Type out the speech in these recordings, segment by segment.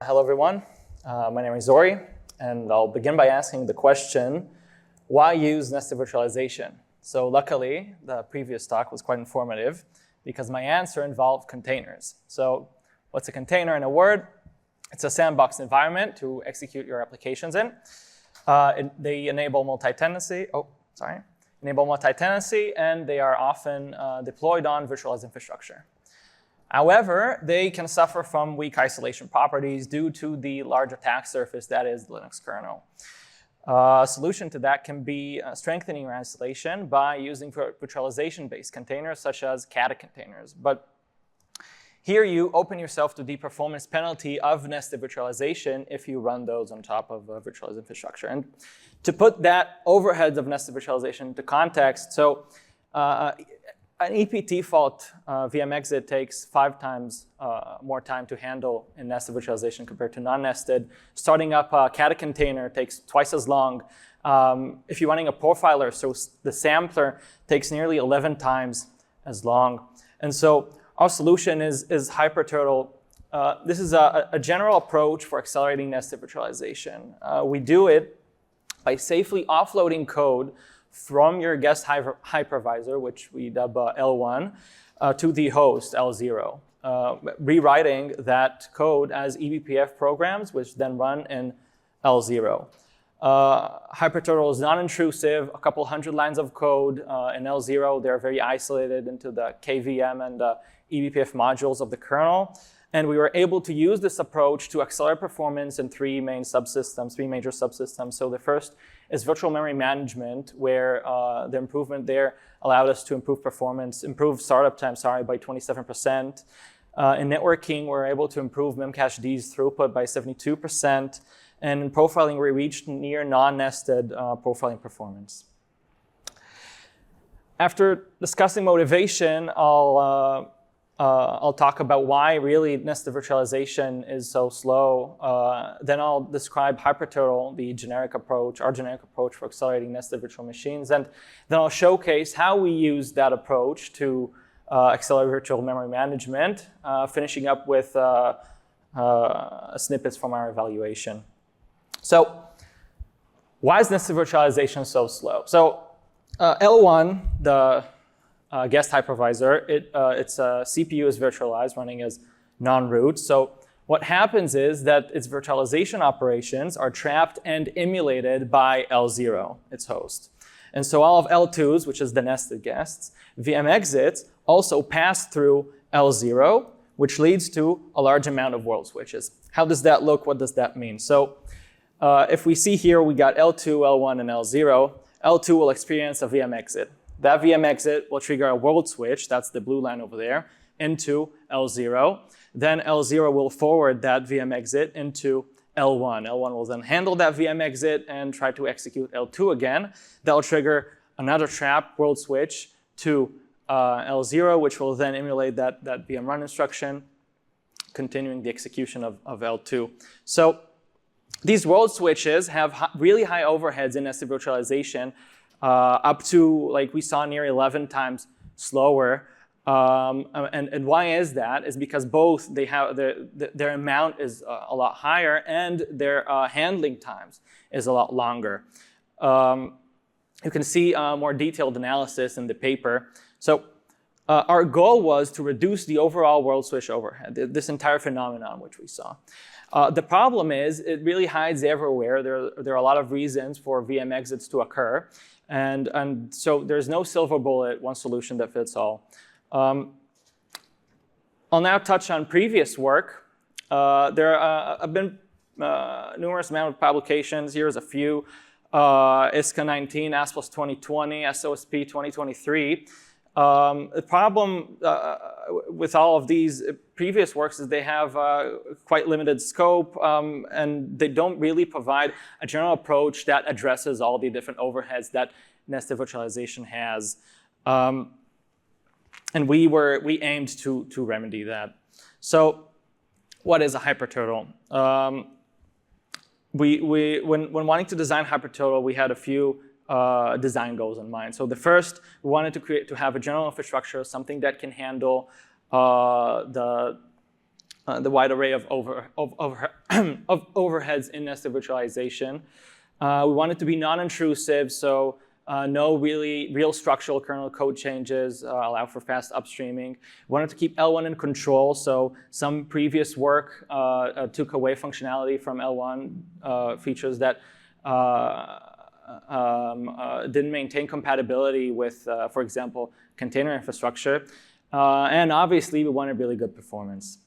Hello, everyone. My name is Zori, and I'll begin by asking the question, why use nested virtualization? So luckily, the previous talk was quite informative because my answer involved containers. So what's a container in a word? It's a sandbox environment to execute your applications in. They enable multi-tenancy, and they are often deployed on virtualized infrastructure. However, they can suffer from weak isolation properties due to the large attack surface that is the Linux kernel. A solution to that can be strengthening your isolation by using virtualization-based containers such as Kata containers. But here you open yourself to the performance penalty of nested virtualization if you run those on top of virtualized infrastructure. And to put that overheads of nested virtualization into context, so an ePT fault VM exit takes 5 times more time to handle in nested virtualization compared to non-nested. Starting up a Kata container takes twice as long. If you're running a profiler, so the sampler takes nearly 11 times as long. And so our solution is HyperTurtle. This is a general approach for accelerating nested virtualization. We do it by safely offloading code from your guest hypervisor, which we dub L1, to the host, L0, rewriting that code as eBPF programs, which then run in L0. HyperTurtle is non-intrusive, a couple hundred lines of code in L0. They're very isolated into the KVM and eBPF modules of the kernel. And we were able to use this approach to accelerate performance in 3 major subsystems. So the first is virtual memory management, where the improvement there allowed us to improve performance, improve startup time, by 27%. In networking, we're able to improve Memcached throughput by 72%. And in profiling, we reached near non-nested profiling performance. After discussing motivation, I'll talk about why really nested virtualization is so slow. Then I'll describe HyperTurtle, our generic approach for accelerating nested virtual machines. And then I'll showcase how we use that approach to accelerate virtual memory management, finishing up with snippets from our evaluation. So why is nested virtualization so slow? So L1, the guest hypervisor, its CPU is virtualized, running as non-root. So what happens is that its virtualization operations are trapped and emulated by L0, its host. And so all of L2's, which is the nested guests, VM exits also pass through L0, which leads to a large amount of world switches. How does that look? What does that mean? So if we see here, we got L2, L1, and L0. L2 will experience a VM exit. That VM exit will trigger a world switch, that's the blue line over there, into L0. Then L0 will forward that VM exit into L1. L1 will then handle that VM exit and try to execute L2 again. That'll trigger another trap world switch to L0, which will then emulate that VM run instruction, continuing the execution of L2. So these world switches have really high overheads in nested virtualization, up to, like we saw, near 11 times slower. And why is that? Is because both they have their amount is a lot higher and their handling times is a lot longer. You can see more detailed analysis in the paper. So our goal was to reduce the overall world switch overhead, this entire phenomenon which we saw. The problem is it really hides everywhere. There are a lot of reasons for VM exits to occur. And so there's no silver bullet, one solution that fits all. I'll now touch on previous work. There have been numerous amount of publications. Here's a few. ISCA 19, ASPLS 2020, SOSP 2023. The problem with all of these previous works is they have quite limited scope, and they don't really provide a general approach that addresses all the different overheads that nested virtualization has. And we aimed to remedy that. So what is a HyperTurtle? When wanting to design HyperTurtle, we had a few design goals in mind. So the first, we wanted to have a general infrastructure, something that can handle the the wide array of overheads in nested virtualization. We want it to be non-intrusive, so no real structural kernel code changes, allow for fast upstreaming. We wanted to keep L1 in control, so some previous work took away functionality from L1 features that didn't maintain compatibility with, for example, container infrastructure. And obviously, we wanted really good performance.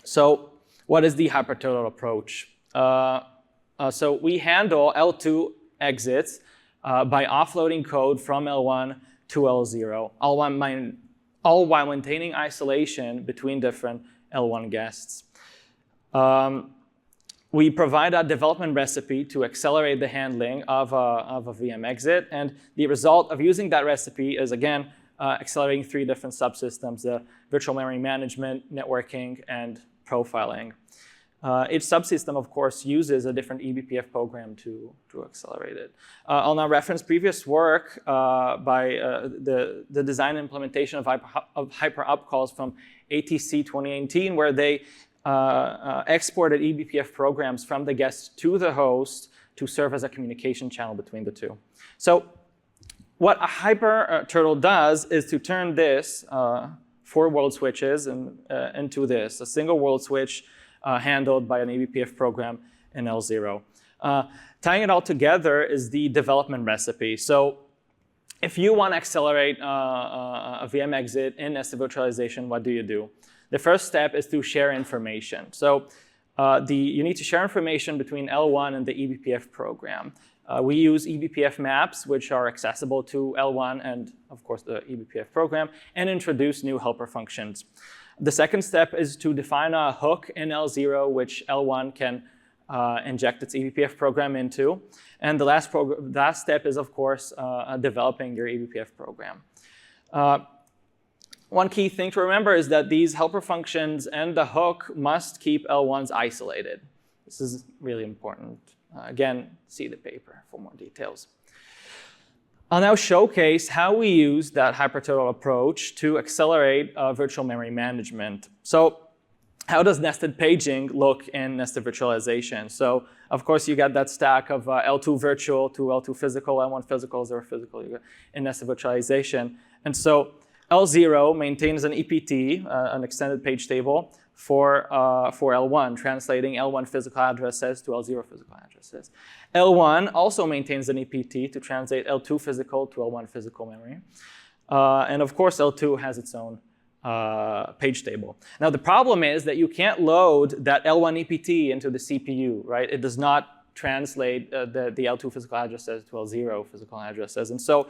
So what is the HyperTurtle approach? So we handle L2 exits by offloading code from L1 to L0, all while maintaining isolation between different L1 guests. We provide a development recipe to accelerate the handling of a VM exit, and the result of using that recipe is, again, accelerating 3 different subsystems: the virtual memory management, networking, and profiling. Each subsystem, of course, uses a different eBPF program to accelerate it. I'll now reference previous work by the design and implementation of hyper upcalls from ATC 2018, where they exported eBPF programs from the guest to the host to serve as a communication channel between the two. So what a HyperTurtle does is to turn this 4 world switches into this, a single world switch handled by an eBPF program in L0. Tying it all together is the development recipe. So if you want to accelerate a VM exit in nested virtualization, what do? The first step is to share information. So you need to share information between L1 and the eBPF program. We use eBPF maps, which are accessible to L1 and, of course, the eBPF program, and introduce new helper functions. The second step is to define a hook in L0, which L1 can inject its eBPF program into. And the last step is, of course, developing your eBPF program. One key thing to remember is that these helper functions and the hook must keep L1s isolated. This is really important. Again, see the paper for more details. I'll now showcase how we use that HyperTurtle approach to accelerate virtual memory management. So how does nested paging look in nested virtualization? So of course, you got that stack of L2 virtual to L2 physical, L1 physical, 0 physical in nested virtualization. And so L0 maintains an EPT, an extended page table, for L1, translating L1 physical addresses to L0 physical addresses. L1 also maintains an EPT to translate L2 physical to L1 physical memory. And of course, L2 has its own page table. Now, the problem is that you can't load that L1 EPT into the CPU, right? It does not translate the L2 physical addresses to L0 physical addresses. And so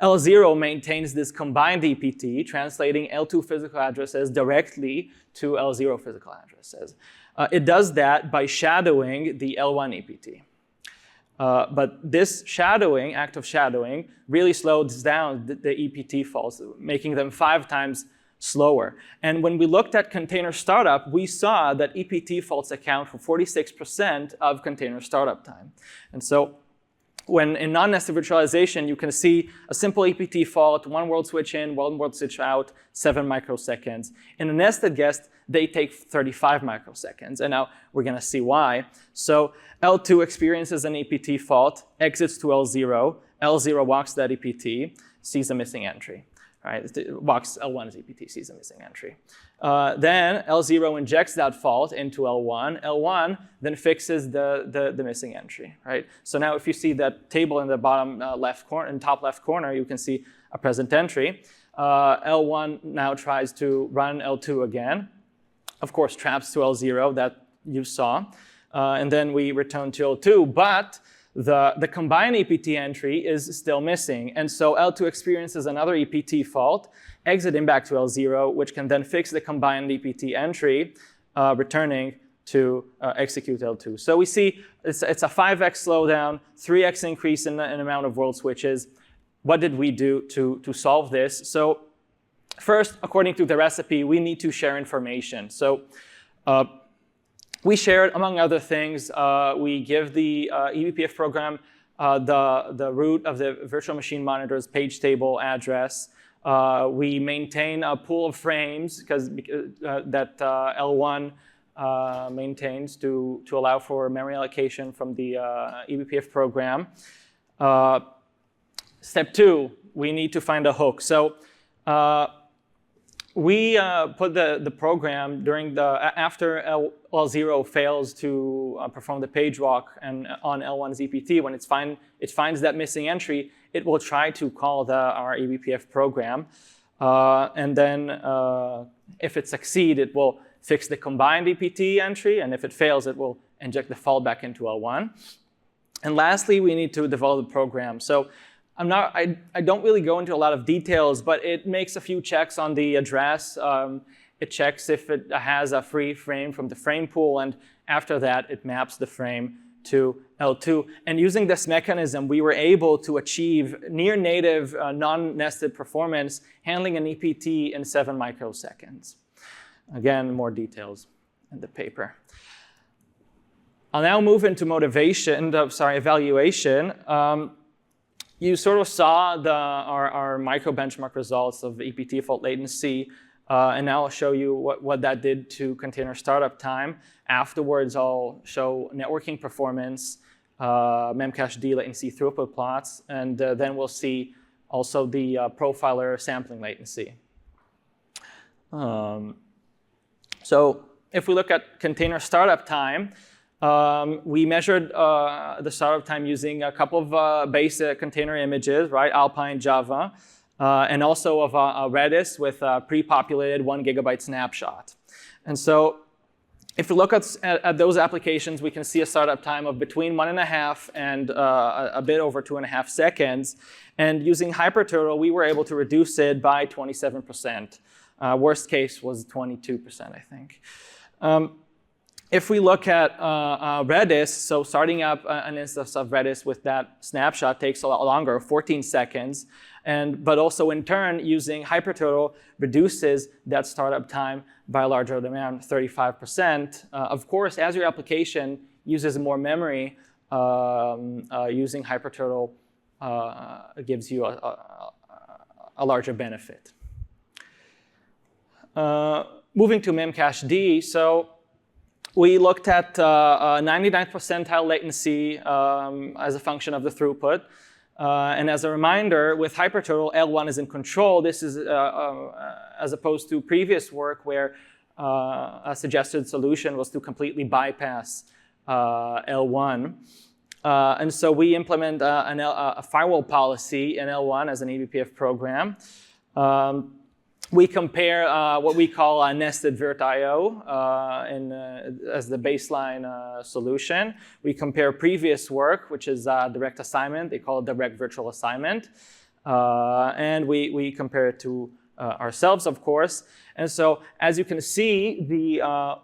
L0 maintains this combined EPT, translating L2 physical addresses directly to L0 physical addresses. It does that by shadowing the L1 EPT. But this shadowing, act of shadowing, really slows down the EPT faults, making them 5 times slower. And when we looked at container startup, we saw that EPT faults account for 46% of container startup time. And so when in non-nested virtualization, you can see a simple EPT fault, 1 world switch in, 1 world switch out, 7 microseconds. In a nested guest, they take 35 microseconds. And now we're going to see why. So L2 experiences an EPT fault, exits to L0. L0 walks that EPT, sees a missing entry. Right? Walks L1's EPT, sees a missing entry. Then L0 injects that fault into L1. L1 then fixes the missing entry. Right? So now if you see that table in the bottom left corner, in top left corner, you can see a present entry. L1 now tries to run L2 again. Of course, traps to L0 that you saw. And then we return to L2, but the combined EPT entry is still missing. And so L2 experiences another EPT fault, exiting back to L0, which can then fix the combined EPT entry, returning to execute L2. So we see it's a 5x slowdown, 3x increase in amount of world switches. What did we do to solve this? So first, according to the recipe, we need to share information. So we shared, among other things, we give the eBPF program the root of the virtual machine monitor's page table address. We maintain a pool of frames that L1 maintains to allow for memory allocation from the eBPF program. Step 2, we need to find a hook. So we put the program after L0 fails to perform the page walk and on L1's EPT. When it finds that missing entry, it will try to call our eBPF program. And then if it succeeds, it will fix the combined EPT entry. And if it fails, it will inject the fallback into L1. And lastly, we need to develop the program. So I don't really go into a lot of details, but it makes a few checks on the address. It checks if it has a free frame from the frame pool, and after that, it maps the frame to L2. And using this mechanism, we were able to achieve near-native non-nested performance, handling an EPT in 7 microseconds. Again, more details in the paper. I'll now move into evaluation. You sort of saw our micro benchmark results of EPT fault latency, and now I'll show you what that did to container startup time. Afterwards, I'll show networking performance, memcached latency throughput plots, and then we'll see also the profiler sampling latency. So if we look at container startup time, we measured the startup time using a couple of basic container images, right? Alpine, Java, and also of a Redis with a pre-populated 1 GB snapshot. And so if we look at those applications, we can see a startup time of between 1.5 and a bit over 2.5 seconds. And using HyperTurtle, we were able to reduce it by 27%. Worst case was 22%, I think. If we look at Redis, so starting up an instance of Redis with that snapshot takes a lot longer, 14 seconds. But also in turn, using HyperTurtle reduces that startup time by a larger amount, 35%. Of course, as your application uses more memory, using HyperTurtle gives you a larger benefit. Moving to memcached, so we looked at 99th percentile latency as a function of the throughput. And as a reminder, with HyperTurtle, L1 is in control. This is as opposed to previous work where a suggested solution was to completely bypass L1. And so we implement a firewall policy in L1 as an eBPF program. We compare what we call a nested virt.io as the baseline solution. We compare previous work, which is direct assignment. They call it direct virtual assignment. And we compare it to ourselves, of course. And so as you can see, the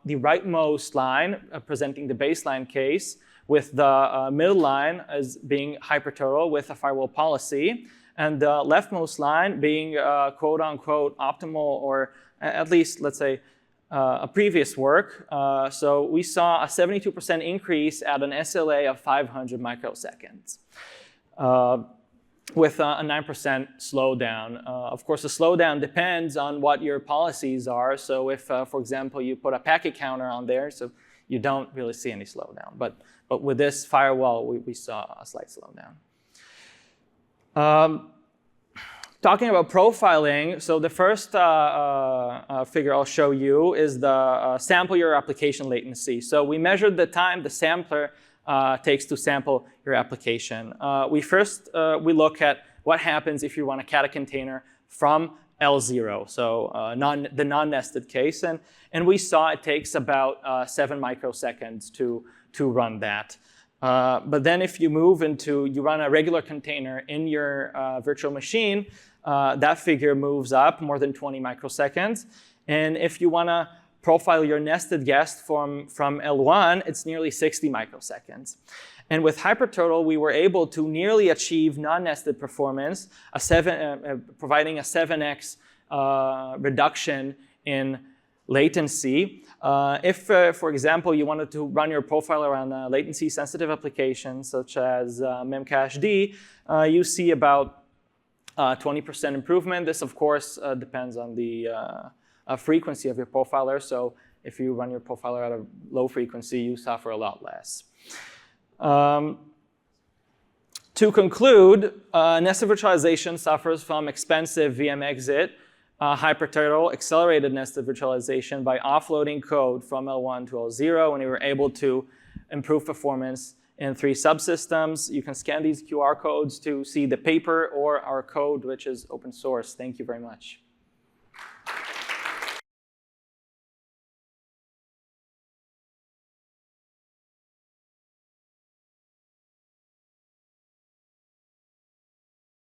rightmost line presenting the baseline case with the middle line as being HyperTurtle with a firewall policy. And the leftmost line being quote unquote optimal, or at least, let's say, a previous work. So we saw a 72% increase at an SLA of 500 microseconds with a 9% slowdown. Of course, the slowdown depends on what your policies are. So if, for example, you put a packet counter on there, so you don't really see any slowdown. But with this firewall, we saw a slight slowdown. Talking about profiling, so the first figure I'll show you is the sample your application latency. So we measured the time the sampler takes to sample your application. We look at what happens if you run a Kata container from L0, so the non-nested case. And we saw it takes about 7 microseconds to run that. But then if you run a regular container in your virtual machine, that figure moves up more than 20 microseconds. And if you want to profile your nested guest from L1, it's nearly 60 microseconds. And with HyperTurtle, we were able to nearly achieve non-nested performance, providing a 7x reduction in latency. If, for example, you wanted to run your profiler on latency-sensitive applications such as memcached, you see about 20% improvement. This, of course, depends on the frequency of your profiler. So if you run your profiler at a low frequency, you suffer a lot less. To conclude, nested virtualization suffers from expensive VM exit. HyperTurtle accelerated nested virtualization by offloading code from L1 to L0, and we were able to improve performance in 3 subsystems. You can scan these QR codes to see the paper or our code, which is open source. Thank you very much.